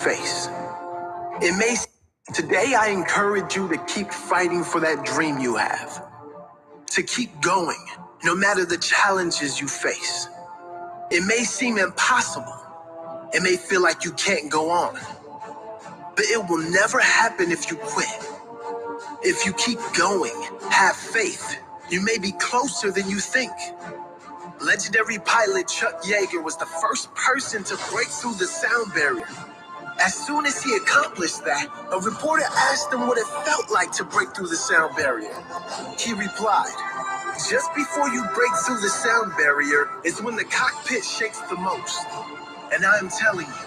face. It may Today I encourage you to keep fighting for that dream you have, to keep going no matter the challenges you face. It may seem impossible. It may feel like you can't go on, but it will never happen if you quit. If you keep going, have faith. You may be closer than you think. Legendary pilot Chuck Yeager was the first person to break through the sound barrier. As soon as he accomplished that, a reporter asked him what it felt like to break through the sound barrier. He replied, "Just before you break through the sound barrier is when the cockpit shakes the most." And I'm telling you,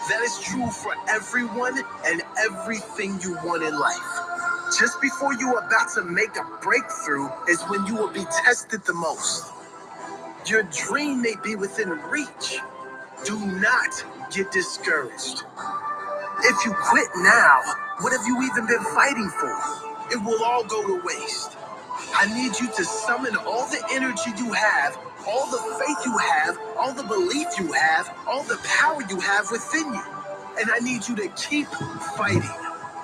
that is true for everyone and everything you want in life. Just before you are about to make a breakthrough is when you will be tested the most. Your dream may be within reach. Do not get discouraged. If you quit now, what have you even been fighting for? It will all go to waste. I need you to summon all the energy you have, all the faith you have, all the belief you have, all the power you have within you. And I need you to keep fighting.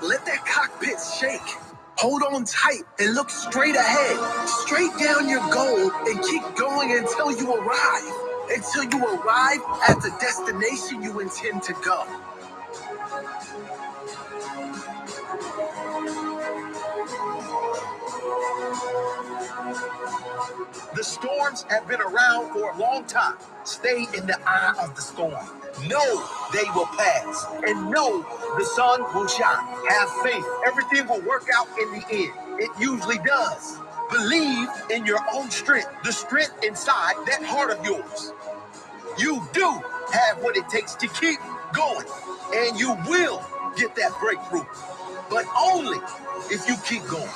Let that cockpit shake. Hold on tight and look straight ahead, straight down your goal, and keep going until you arrive. Until you arrive at the destination you intend to go. The storms have been around for a long time. Stay in the eye of the storm. Know they will pass. And know the sun will shine. Have faith. Everything will work out in the end. It usually does. Believe in your own strength. The strength inside that heart of yours. You do have what it takes to keep going. And you will get that breakthrough. But only if you keep going.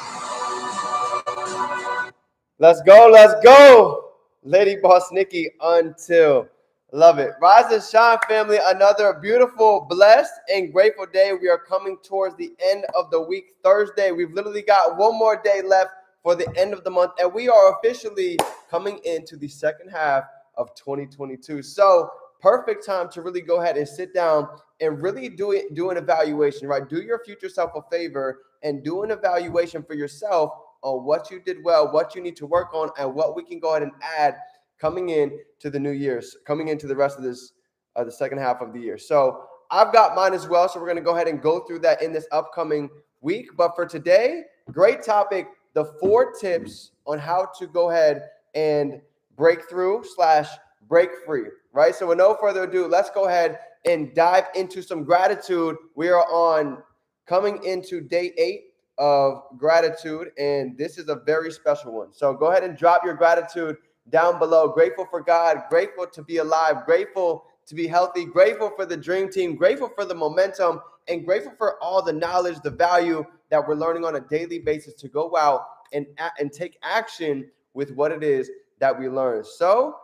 Let's go, let's go. Lady Boss Nikki until. Love it. Rise and shine, family. Another beautiful, blessed, and grateful day. We are coming towards the end of the week, Thursday. We've literally got one more day left for the end of the month, and we are officially coming into the second half of 2022. So perfect time to really go ahead and sit down and really do an evaluation, right? Do your future self a favor and do an evaluation for yourself on what you did well, what you need to work on, and what we can go ahead and add coming in to the new year's, coming into the rest of this, the second half of the year. So I've got mine as well. So we're going to go ahead and go through that in this upcoming week. But for today, great topic, the 4 tips on how to go ahead and break through / break free, right? So with no further ado, let's go ahead and dive into some gratitude. We are on coming into day 8 of gratitude, and this is a very special one. So go ahead and drop your gratitude down below. Grateful for God, grateful to be alive, grateful to be healthy, grateful for the dream team, grateful for the momentum, and grateful for all the knowledge, the value that we're learning on a daily basis to go out and take action with what it is that we learn. So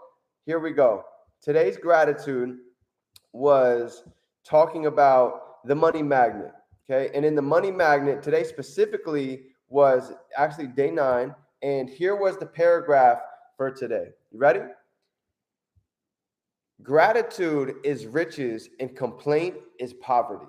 here we go. Today's gratitude was talking about the money magnet. Okay, and in the money magnet today specifically was actually day 9, and here was the paragraph for today. You ready? Gratitude is riches and complaint is poverty.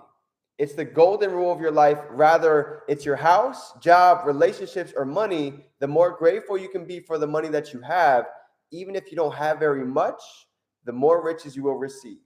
It's the golden rule of your life. Rather, it's your house, job, relationships, or money. The more grateful you can be for the money that you have, even if you don't have very much, the more riches you will receive.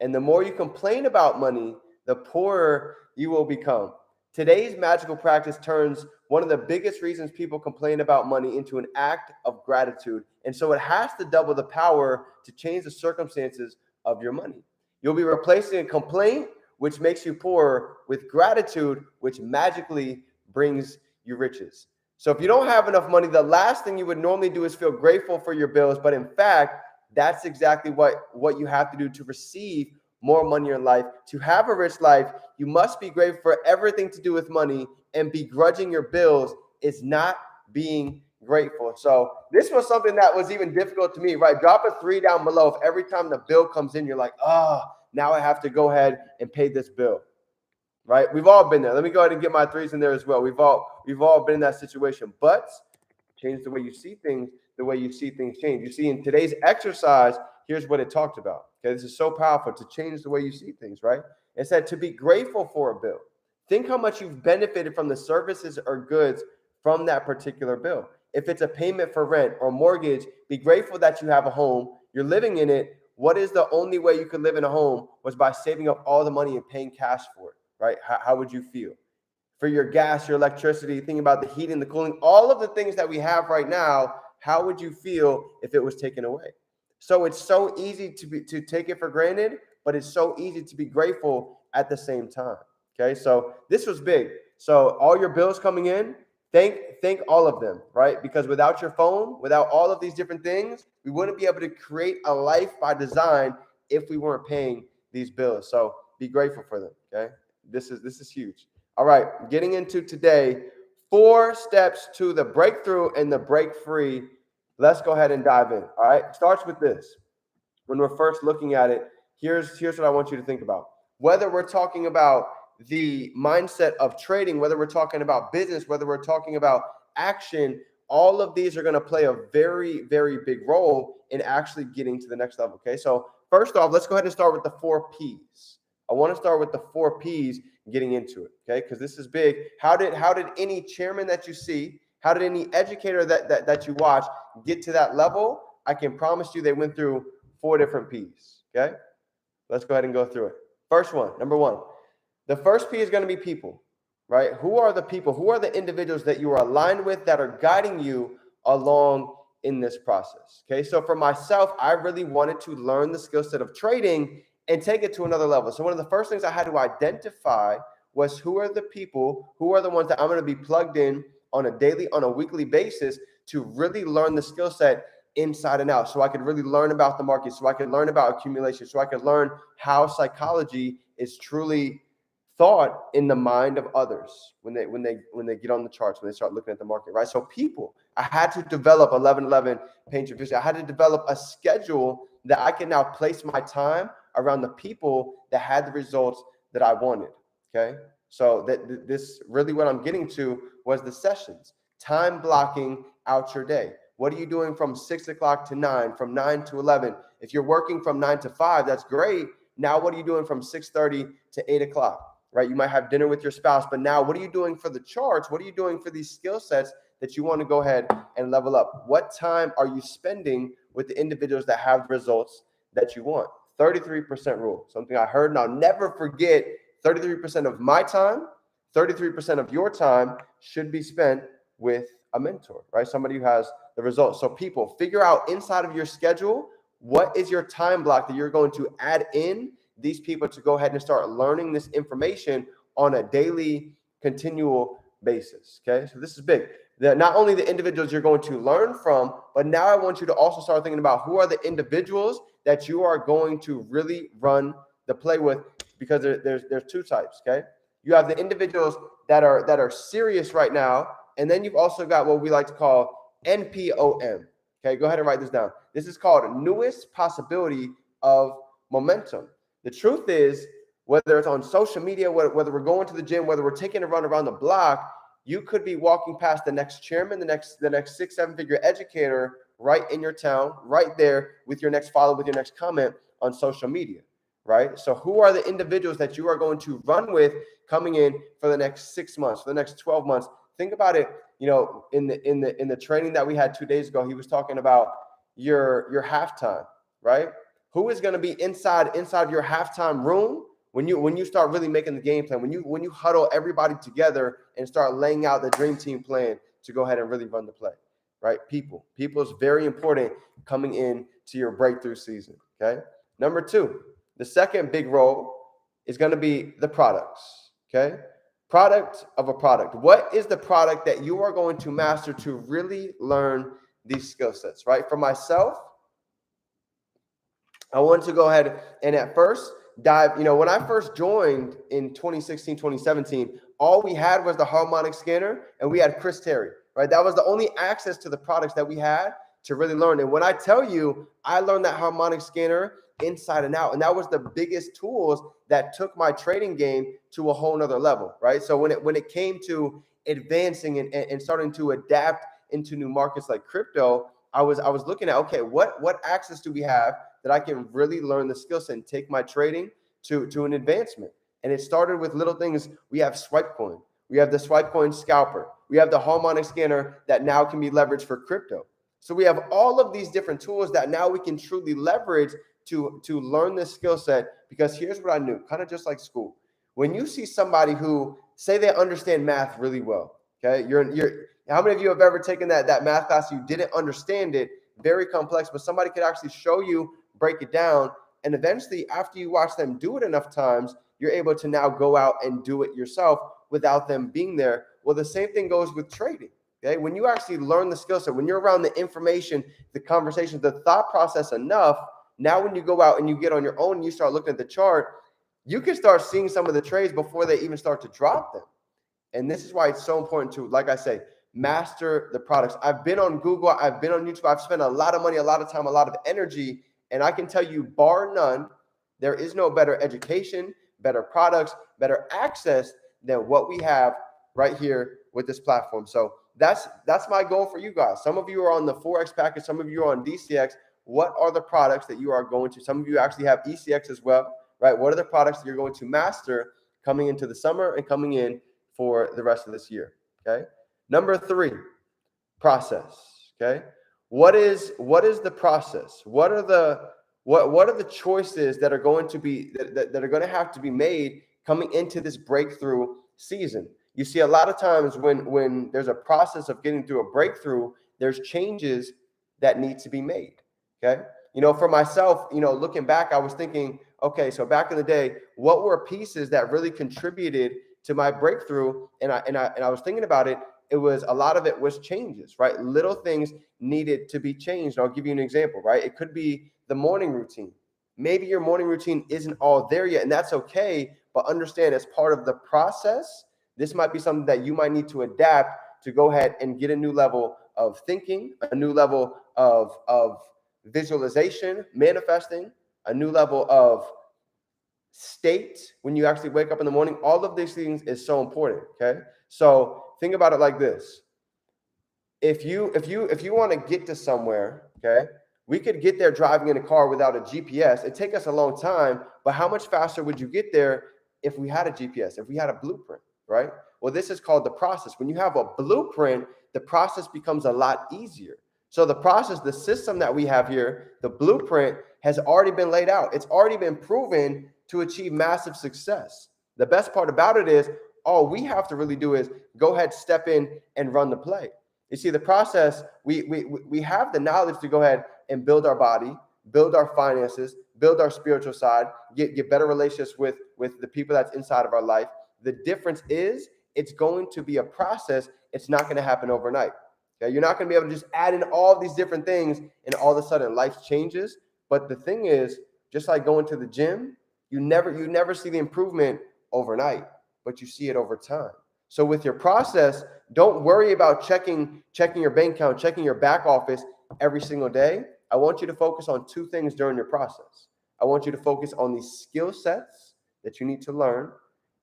And the more you complain about money, the poorer you will become. Today's magical practice turns one of the biggest reasons people complain about money into an act of gratitude. And so it has to double the power to change the circumstances of your money. You'll be replacing a complaint, which makes you poorer, with gratitude, which magically brings you riches. So if you don't have enough money, the last thing you would normally do is feel grateful for your bills. But in fact, that's exactly what you have to do to receive more money in your life. To have a rich life, you must be grateful for everything to do with money, and begrudging your bills is not being grateful. So this was something that was even difficult to me, right? Drop a 3 down below if every time the bill comes in, you're like, now I have to go ahead and pay this bill, right? We've all been there. Let me go ahead and get my 3s in there as well. We've all been in that situation, but change the way you see things, the way you see things change. You see, in today's exercise, here's what it talked about. Okay, this is so powerful to change the way you see things, right? It said to be grateful for a bill. Think how much you've benefited from the services or goods from that particular bill. If it's a payment for rent or mortgage, be grateful that you have a home, you're living in it. What is the only way you could live in a home was by saving up all the money and paying cash for it, right? How would you feel? For your gas, your electricity, think about the heating, the cooling, all of the things that we have right now, how would you feel if it was taken away? So it's so easy to take it for granted, but it's so easy to be grateful at the same time. Okay, so this was big. So all your bills coming in, thank all of them, right? Because without your phone, without all of these different things, we wouldn't be able to create a life by design if we weren't paying these bills. So be grateful for them. Okay, this is huge. All right, getting into today, 4 steps to the breakthrough and the break free. Let's go ahead and dive in. All right, starts with this. When we're first looking at it, here's what I want you to think about. Whether we're talking about the mindset of trading, whether we're talking about business, whether we're talking about action, all of these are going to play a very, very big role in actually getting to the next level. Okay, so first off, let's go ahead and start with the 4 P's. I want to start with the 4 P's getting into it, okay? Because this is big. How did any chairman that you see, how did any educator that you watch get to that level? I can promise you they went through 4 different P's, okay? Let's go ahead and go through it. First one, number 1. The first P is going to be people, right? Who are the people? Who are the individuals that you are aligned with that are guiding you along in this process? Okay, so for myself, I really wanted to learn the skill set of trading and take it to another level. So one of the first things I had to identify was who are the people, who are the ones that I'm going to be plugged in on a daily, on a weekly basis to really learn the skill set inside and out. So I could really learn about the market, so I could learn about accumulation, so I could learn how psychology is truly thought in the mind of others when they get on the charts, when they start looking at the market, right? So people, I had to develop 11-11 paint your vision. I had to develop a schedule that I can now place my time around the people that had the results that I wanted. Okay, so this really what I'm getting to was the sessions, time blocking out your day. What are you doing from 6 o'clock to 9, from 9 to 11? If you're working from 9 to 5, that's great. Now, what are you doing from 6:30 to 8 o'clock? Right? You might have dinner with your spouse, but now what are you doing for the charts? What are you doing for these skill sets that you want to go ahead and level up? What time are you spending with the individuals that have the results that you want? 33% rule, something I heard and I'll never forget. 33% of my time, 33% of your time should be spent with a mentor, right? Somebody who has the results. So people, figure out inside of your schedule, what is your time block that you're going to add in these people to go ahead and start learning this information on a daily, continual basis. Okay, so this is big. Not only the individuals you're going to learn from, but now I want you to also start thinking about who are the individuals that you are going to really run the play with, because there's 2 types. Okay, you have the individuals that are serious right now, and then you've also got what we like to call NPOM. Okay, go ahead and write this down. This is called newest possibility of momentum. The truth is, whether it's on social media, whether we're going to the gym, whether we're taking a run around the block, you could be walking past the next chairman, the next 6-7 figure educator right in your town, right there with your next follow, with your next comment on social media, right? So who are the individuals that you are going to run with coming in for the next 6 months, for the next 12 months? Think about it. You know, in the training that we had 2 days ago, he was talking about your halftime, right? Who is going to be inside your halftime room when you start really making the game plan, when you huddle everybody together and start laying out the dream team plan to go ahead and really run the play, right? People is very important coming in to your breakthrough season. Okay. Number 2, the second big role is going to be the products. Okay. Product of a product. What is the product that you are going to master to really learn these skill sets, right? For myself, I wanted to go ahead and at first dive, when I first joined in 2016, 2017, all we had was the harmonic scanner and we had Chris Terry, right? That was the only access to the products that we had to really learn. And when I tell you, I learned that harmonic scanner inside and out. And that was the biggest tools that took my trading game to a whole nother level, right? So when it came to advancing and starting to adapt into new markets like crypto, I was looking at, okay, what access do we have that I can really learn the skill set and take my trading to an advancement? And it started with little things. We have Swipecoin. We have the Swipecoin scalper. We have the harmonic scanner that now can be leveraged for crypto. So we have all of these different tools that now we can truly leverage to learn this skill set. Because here's what I knew, kind of just like school. When you see somebody who say they understand math really well, okay, how many of you have ever taken that math class, you didn't understand it, very complex, but somebody could actually show you, break it down, and eventually after you watch them do it enough times, you're able to now go out and do it yourself without them being there. Well, the same thing goes with trading. Okay, when you actually learn the skill set, when you're around the information, the conversation, the thought process enough, now when you go out and you get on your own and you start looking at the chart, you can start seeing some of the trades before they even start to drop them. And this is why it's so important to, like I say, master the products. I've been on Google, I've been on YouTube, I've spent a lot of money, a lot of time, a lot of energy, and I can tell you, bar none, there is no better education, better products, better access than what we have right here with this platform. So that's my goal for you guys. Some of you are on the Forex package, some of you are on DCX. What are the products that you are going to? Some of you actually have ECX as well, right? What are the products that you're going to master coming into the summer and coming in for the rest of this year? Okay. Number 3, process. Okay. What is the process? What are the choices that are going to be that are going to have to be made coming into this breakthrough season? You see, a lot of times when there's a process of getting through a breakthrough, there's changes that need to be made. Okay. For myself, looking back, I was thinking, okay, so back in the day, what were pieces that really contributed to my breakthrough? And I was thinking about it. It was a lot of it was changes, right? Little things needed to be changed. I'll give you an example, right? It could be the morning routine. Maybe your morning routine isn't all there yet, and that's okay. But understand, as part of the process, this might be something that you might need to adapt to go ahead and get a new level of thinking, a new level of visualization, manifesting, a new level of state when you actually wake up in the morning. All of these things is so important. Okay. So think about it like this. If you want to get to somewhere, okay, we could get there driving in a car without a GPS. It'd take us a long time, but how much faster would you get there if we had a GPS, if we had a blueprint, right? Well, this is called the process. When you have a blueprint, the process becomes a lot easier. So the process, the system that we have here, the blueprint has already been laid out. It's already been proven to achieve massive success. The best part about it is all we have to really do is go ahead, step in and run the play. You see, the process, we have the knowledge to go ahead and build our body, build our finances, build our spiritual side, get better relationships with the people that's inside of our life. The difference is it's going to be a process. It's not going to happen overnight. Okay? You're not going to be able to just add in all these different things and all of a sudden life changes. But the thing is, just like going to the gym, you never see the improvement overnight, but you see it over time. So with your process, don't worry about checking your bank account, checking your back office every single day. I want you to focus on 2 things during your process. I want you to focus on the skill sets that you need to learn,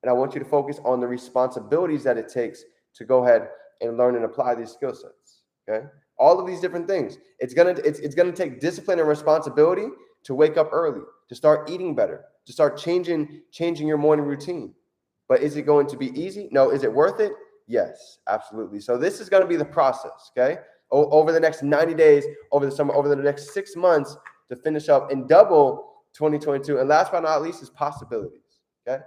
and I want you to focus on the responsibilities that it takes to go ahead and learn and apply these skill sets. Okay, all of these different things. It's gonna take discipline and responsibility to wake up early, to start eating better, to start changing your morning routine. But is it going to be easy? No. Is it worth it? Yes, absolutely. So this is going to be the process, okay? Over the next 90 days, over the summer, over the next 6 months to finish up and double 2022. And last but not least is possibilities, okay?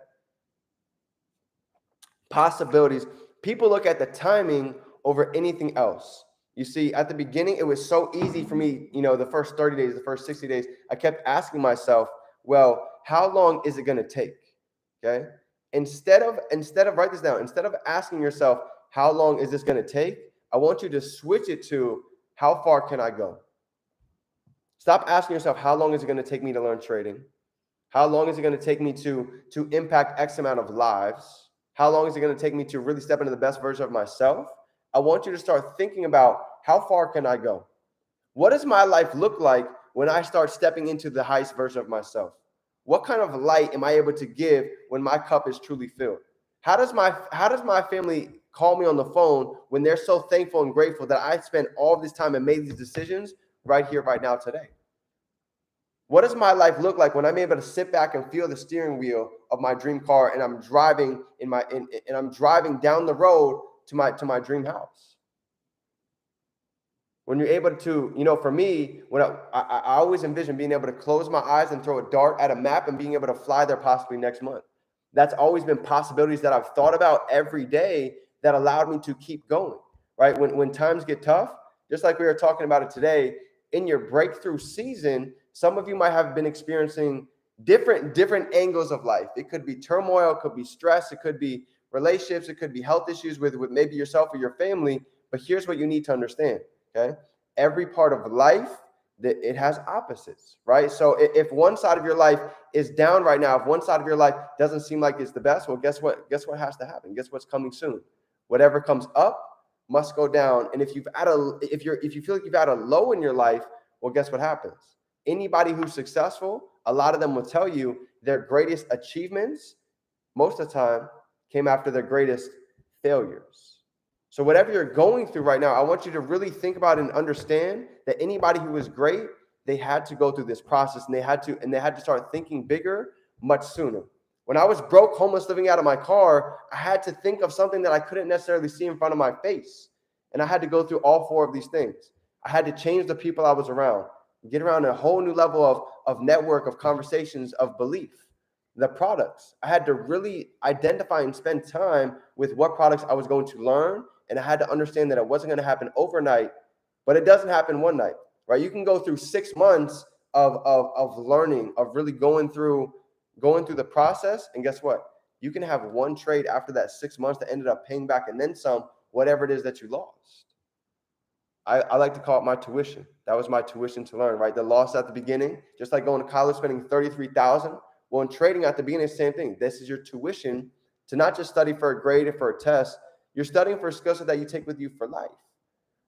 Possibilities. People look at the timing over anything else. You see, at the beginning, it was so easy for me, the first 30 days, the first 60 days, I kept asking myself, well, how long is it going to take? Okay. Instead of write this down, instead of asking yourself, how long is this going to take? I want you to switch it to how far can I go? Stop asking yourself, how long is it going to take me to learn trading? How long is it going to take me to impact X amount of lives? How long is it going to take me to really step into the best version of myself? I want you to start thinking about how far can I go? What does my life look like when I start stepping into the highest version of myself? What kind of light am I able to give when my cup is truly filled? How does my family call me on the phone when they're so thankful and grateful that I spent all this time and made these decisions right here, right now, today? What does my life look like when I'm able to sit back and feel the steering wheel of my dream car and I'm driving and I'm driving down the road to my dream house? When you're able to, for me, when I always envision being able to close my eyes and throw a dart at a map and being able to fly there possibly next month. That's always been possibilities that I've thought about every day that allowed me to keep going, right? When times get tough, just like we were talking about it today, in your breakthrough season, some of you might have been experiencing different angles of life. It could be turmoil, it could be stress, it could be relationships, it could be health issues with maybe yourself or your family. But here's what you need to understand. Okay. Every part of life, that it has opposites, right? So if one side of your life is down right now, if one side of your life doesn't seem like it's the best, well, guess what? Guess what has to happen? Guess what's coming soon? Whatever comes up must go down. And if you feel like you've had a low in your life, well, guess what happens? Anybody who's successful, a lot of them will tell you their greatest achievements, most of the time, came after their greatest failures. So whatever you're going through right now, I want you to really think about and understand that anybody who was great, they had to go through this process and they had to start thinking bigger much sooner. When I was broke, homeless, living out of my car, I had to think of something that I couldn't necessarily see in front of my face. And I had to go through all four of these things. I had to change the people I was around, get around a whole new level of network, of conversations, of belief. The products, I had to really identify and spend time with what products I was going to learn. And I had to understand that it wasn't going to happen overnight, but it doesn't happen one night, right? You can go through 6 months of learning, of really going through the process. And guess what? You can have one trade after that 6 months that ended up paying back and then some, whatever it is that you lost. I like to call it my tuition. That was my tuition to learn, right? The loss at the beginning, just like going to college, spending $33,000. Well, in trading at the beginning, same thing. This is your tuition to not just study for a grade or for a test. You're studying for a skill set that you take with you for life.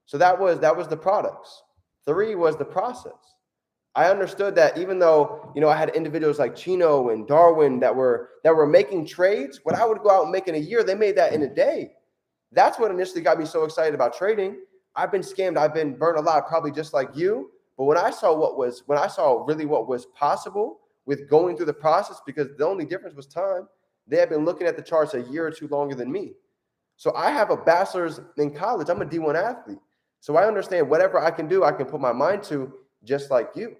So that was the products. 3 was the process. I understood that even though, I had individuals like Chino and Darwin that were making trades, what I would go out and make in a year, they made that in a day. That's what initially got me so excited about trading. I've been scammed. I've been burned a lot, probably just like you. But when I saw what was possible with going through the process, because the only difference was time, they had been looking at the charts a year or two longer than me. So I have a bachelor's in college. I'm a D1 athlete. So I understand whatever I can do, I can put my mind to, just like you.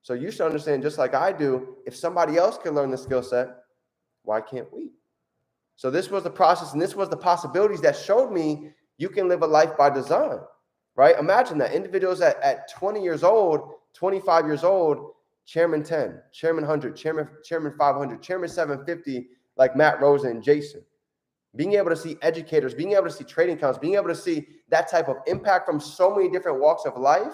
So you should understand, just like I do, if somebody else can learn the skill set, why can't we? So this was the process, and this was the possibilities that showed me you can live a life by design, right? Imagine that individuals at 20 years old, 25 years old, Chairman 10, Chairman 100, Chairman 500, Chairman 750, like Matt Rosa and Jason. Being able to see educators, being able to see trading accounts, being able to see that type of impact from so many different walks of life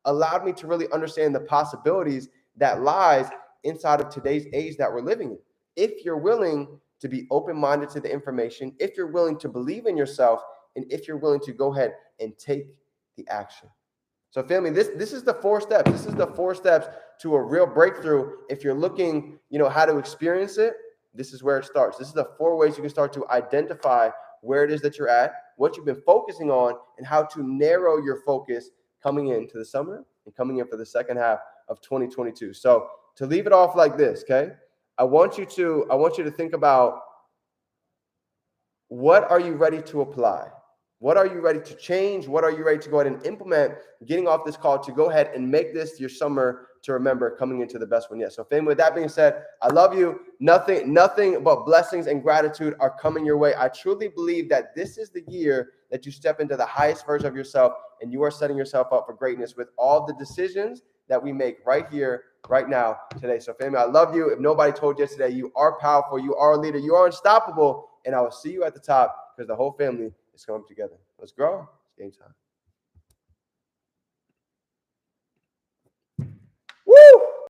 allowed me to really understand the possibilities that lies inside of today's age that we're living in. If you're willing to be open-minded to the information, if you're willing to believe in yourself, and if you're willing to go ahead and take the action. So family, this is the 4 steps. This is the 4 steps to a real breakthrough. If you're looking, how to experience it, this is where it starts. This is the 4 ways you can start to identify where it is that you're at, what you've been focusing on, and how to narrow your focus coming into the summer and coming in for the second half of 2022. So to leave it off like this, okay? I want you to think about, what are you ready to apply? What are you ready to change? What are you ready to go ahead and implement? Getting off this call to go ahead and make this your summer to remember, coming into the best one yet. So family, with that being said, I love you. Nothing but blessings and gratitude are coming your way. I truly believe that this is the year that you step into the highest version of yourself, and you are setting yourself up for greatness with all the decisions that we make right here, right now, today. So family, I love you. If nobody told you today, you are powerful, you are a leader, you are unstoppable, and I will see you at the top, because the whole family is coming together. Let's grow. It's game time.